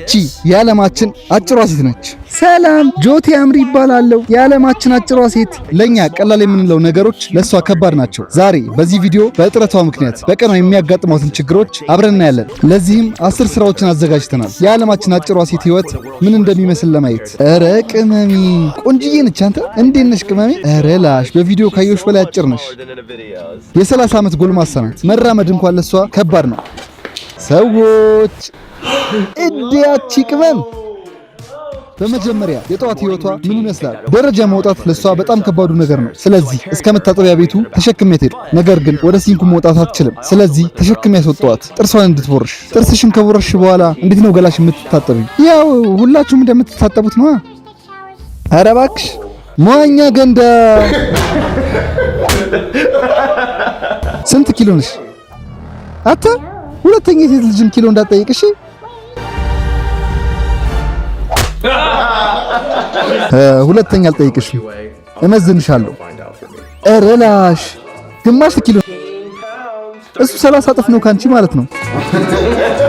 ይቺ የዓለማችን አጭሯ ሴት ነች። ሰላም፣ ጆቲ አምሪ ይባላለሁ። የዓለማችን አጭሯ ሴት። ለኛ ቀላል የምንለው ነገሮች ለሷ ከባድ ናቸው። ዛሬ በዚህ ቪዲዮ በጥረቷ ምክንያት በቀኗ የሚያጋጥሟትን ችግሮች አብረን እናያለን። ለዚህም 10 ስራዎችን አዘጋጅተናል። የዓለማችን አጭሯ ሴት ህይወት ምን እንደሚመስል ለማየት። ኧረ ቅመሚ ቆንጅዬ ነች። አንተ እንዴት ነሽ ቅመሚ? ኧረ ላሽ በቪዲዮ ካየሁሽ በላይ አጭር ነሽ። የ30 ዓመት ጎልማሳ ናት። መራመድ እንኳን ለሷ ከባድ ነው። ሰዎች እዲያቺ ቅመም። በመጀመሪያ የጠዋት ህይወቷ ምን ይመስላል? ደረጃ መውጣት ለሷ በጣም ከባዱ ነገር ነው። ስለዚህ እስከ መታጠቢያ ቤቱ ተሸክሜያት ሄድኩ። ነገር ግን ወደ ሲንኩ መውጣት አትችልም። ስለዚህ ተሸክሜያት ያስወጣኋት ጥርሷን እንድትቦርሽ። ጥርስሽን ከቦረሽ በኋላ እንዴት ነው ገላሽ የምትታጠቢው? ያው ሁላችሁም እንደምትታጠቡት ነው። ኧረ እባክሽ መዋኛ ገንዳ። ስንት ኪሎ ነሽ? አታ ሁለተኛ ሴት ልጅም ኪሎ እንዳትጠይቅሽ። ሁለተኛ አልጠይቅሽም፣ እመዝንሻለሁ። ኧረ ላሽ ግማሽ ኪሎ። እሱ 30 እጥፍ ነው ካንቺ ማለት ነው።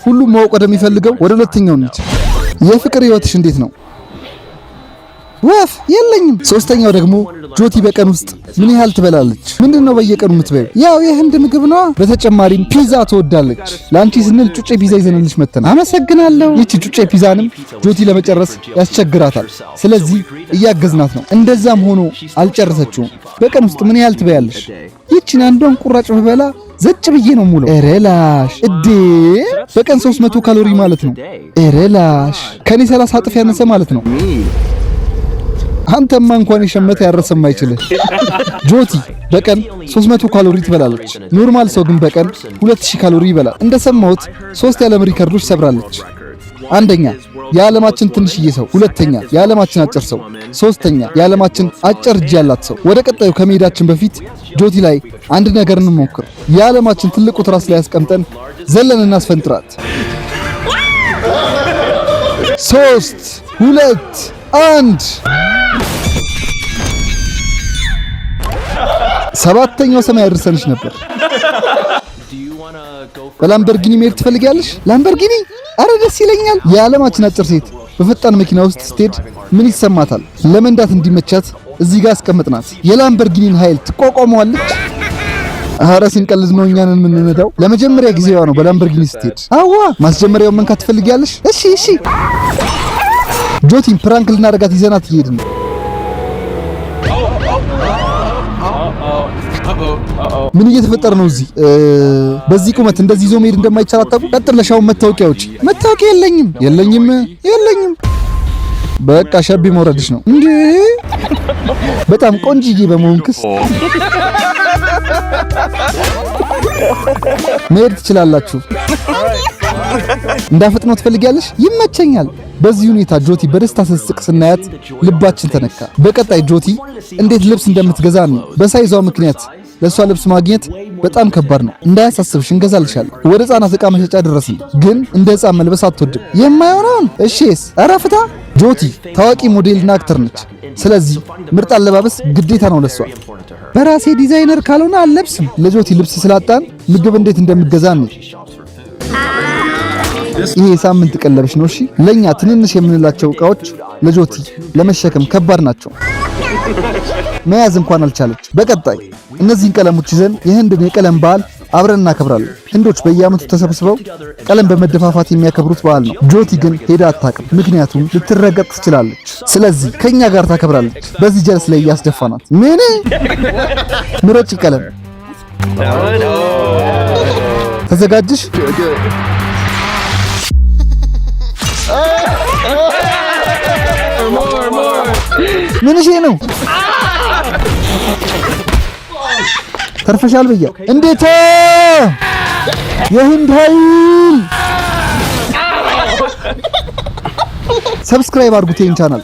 ሁሉም ማወቅ ወደሚፈልገው ወደ ሁለተኛው እንጂ የፍቅር ህይወትሽ እንዴት ነው? ወፍ የለኝም። ሶስተኛው ደግሞ ጆቲ በቀን ውስጥ ምን ያህል ትበላለች? ምንድነው በየቀኑ የምትበይው? ያው የህንድ ምግብ ነው። በተጨማሪም ፒዛ ትወዳለች። ላንቺ ስንል ጩጬ ፒዛ ይዘንልሽ መተና። አመሰግናለሁ። ይቺ ጩጬ ፒዛንም ጆቲ ለመጨረስ ያስቸግራታል። ስለዚህ እያገዝናት ነው። እንደዛም ሆኖ አልጨረሰችውም። በቀን ውስጥ ምን ያህል ትበያለሽ? ይቺን አንዷን ቁራጭ ብበላ ዘጭ ብዬ ነው ሙሉ። ኤሬላሽ እዴ በቀን 300 ካሎሪ ማለት ነው። ኤሬላሽ ከኔ 30 እጥፍ ያነሰ ማለት ነው። አንተማ እንኳን የሸመተ ያረሰም አይችልህ። ጆቲ በቀን 300 ካሎሪ ትበላለች። ኖርማል ሰው ግን በቀን 2000 ካሎሪ ይበላል። እንደሰማሁት 3 የዓለም ሪከርዶች ሰብራለች። አንደኛ የዓለማችን ትንሽዬ ሰው፣ ሁለተኛ የዓለማችን አጭር ሰው፣ ሶስተኛ የዓለማችን አጭር እጅ ያላት ሰው። ወደ ቀጣዩ ከመሄዳችን በፊት ጆቲ ላይ አንድ ነገር እንሞክር። የዓለማችን ትልቁ ትራስ ላይ ያስቀምጠን ዘለን እናስፈንጥራት። 3 2 1 7ኛው ሰማይ ያደርሰንሽ ነበር። በላምበርጊኒ መሄድ ትፈልጊያለሽ? ላምበርጊኒ? አረ ደስ ይለኛል። የዓለማችን አጭር ሴት በፈጣን መኪና ውስጥ ስትሄድ ምን ይሰማታል? ለመንዳት እንዲመቻት እዚህ ጋር አስቀምጥናት። የላምበርጊኒን ኃይል ትቋቋመዋለች? አረ ስንቀልድ ነው እኛን የምንነዳው። ለመጀመሪያ ጊዜዋ ነው በላምበርጊኒ ስትሄድ። አዋ ማስጀመሪያውን መንካት ትፈልጊያለሽ? እሺ እሺ። ጆቲን ፕራንክ ልናደርጋት ይዘናት እየሄድን ነው። ምን እየተፈጠረ ነው እዚህ? በዚህ ቁመት እንደዚህ ይዞ መሄድ እንደማይቻል አታውቁ? ቀጥለሻው መታወቂያ ውጪ። መታወቂያ የለኝም። በቃ ሸቢ መውረድሽ ነው እንዴ? በጣም ቆንጅዬ በመሆንክስ መሄድ ትችላላችሁ። እንዳፈጥነው ትፈልጊያለሽ? ይመቸኛል። በዚህ ሁኔታ ጆቲ በደስታ ስትስቅ ስናያት ልባችን ተነካ። በቀጣይ ጆቲ እንዴት ልብስ እንደምትገዛ ነው። በሳይዟ ምክንያት ለሷ ልብስ ማግኘት በጣም ከባድ ነው። እንዳያሳስብሽ እንገዛልሻለን። ወደ ህፃናት ዕቃ መሸጫ ደረስን፣ ግን እንደ ህፃን መልበስ አትወድም። የማይሆነውን እሺስ። ኧረ ፍታ። ጆቲ ታዋቂ ሞዴልና አክተር ነች። ስለዚህ ምርጥ አለባበስ ግዴታ ነው ለሷ። በራሴ ዲዛይነር ካልሆነ አልለብስም። ለጆቲ ልብስ ስላጣን ምግብ እንዴት እንደምገዛ ነው። ይሄ ሳምንት ቀለብሽ ነው። እሺ ለኛ ትንንሽ የምንላቸው ዕቃዎች ለጆቲ ለመሸከም ከባድ ናቸው። መያዝ እንኳን አልቻለች። በቀጣይ እነዚህን ቀለሞች ይዘን የህንድን የቀለም በዓል አብረን እናከብራለን። ህንዶች በየዓመቱ ተሰብስበው ቀለም በመደፋፋት የሚያከብሩት በዓል ነው። ጆቲ ግን ሄዳ አታውቅም፣ ምክንያቱም ልትረገጥ ትችላለች። ስለዚህ ከኛ ጋር ታከብራለች። በዚህ ጀልስ ላይ እያስደፋናት። ምን ምረጭ ቀለም። ተዘጋጅሽ? ምን እሺ ነው? ተርፈሻል ብያ። እንዴት የህንድ ኃይል! ሰብስክራይብ አድርጉት ይሄን ቻናል።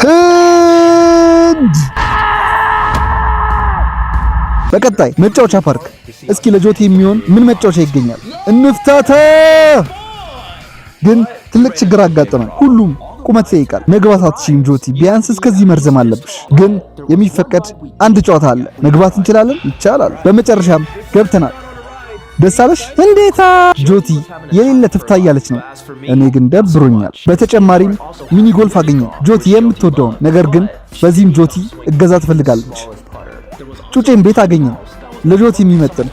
ህንድ በቀጣይ መጫወቻ ፓርክ። እስኪ ለጆቲ የሚሆን ምን መጫወቻ ይገኛል? እንፍታታ። ግን ትልቅ ችግር አጋጠመን። ሁሉም ቁመት ይጠይቃል። መግባት አትችይም ጆቲ፣ ቢያንስ እስከዚህ መርዘም አለብሽ። ግን የሚፈቀድ አንድ ጨዋታ አለ። መግባት እንችላለን? ይቻላል። በመጨረሻም ገብተናል። ደስ አለሽ? እንዴታ ጆቲ የሌለ ትፍታ እያለች ነው። እኔ ግን ደብሮኛል። በተጨማሪም ሚኒ ጎልፍ አገኘን። ጆቲ የምትወደውን ነገር ግን በዚህም ጆቲ እገዛ ትፈልጋለች። ጩጬን ቤት አገኘን ለጆቲ የሚመጥን።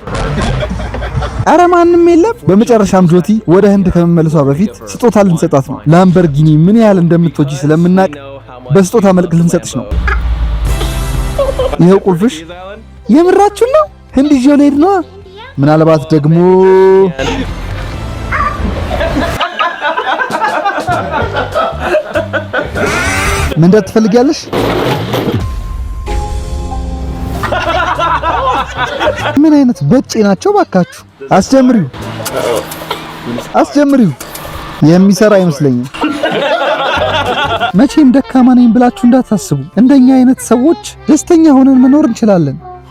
አረ ማንም የለም። በመጨረሻም ጆቲ ወደ ህንድ ከመመለሷ በፊት ስጦታ ልንሰጣት ነው። ላምበርጊኒ ምን ያህል እንደምትወጂ ስለምናቅ በስጦታ መልክ ልንሰጥሽ ነው። ይሄው ቁልፍሽ። የምራችሁን ነው? ህንድ ይዤው ልሄድ ነው። ምናልባት ደግሞ ምን ትፈልጊያለሽ? ምን አይነት በጭ ናቸው ባካችሁ። አስጀምሪው። የሚሰራ አይመስለኝም። መቼም ደካማ ነኝ ብላችሁ እንዳታስቡ። እንደኛ አይነት ሰዎች ደስተኛ ሆነን መኖር እንችላለን።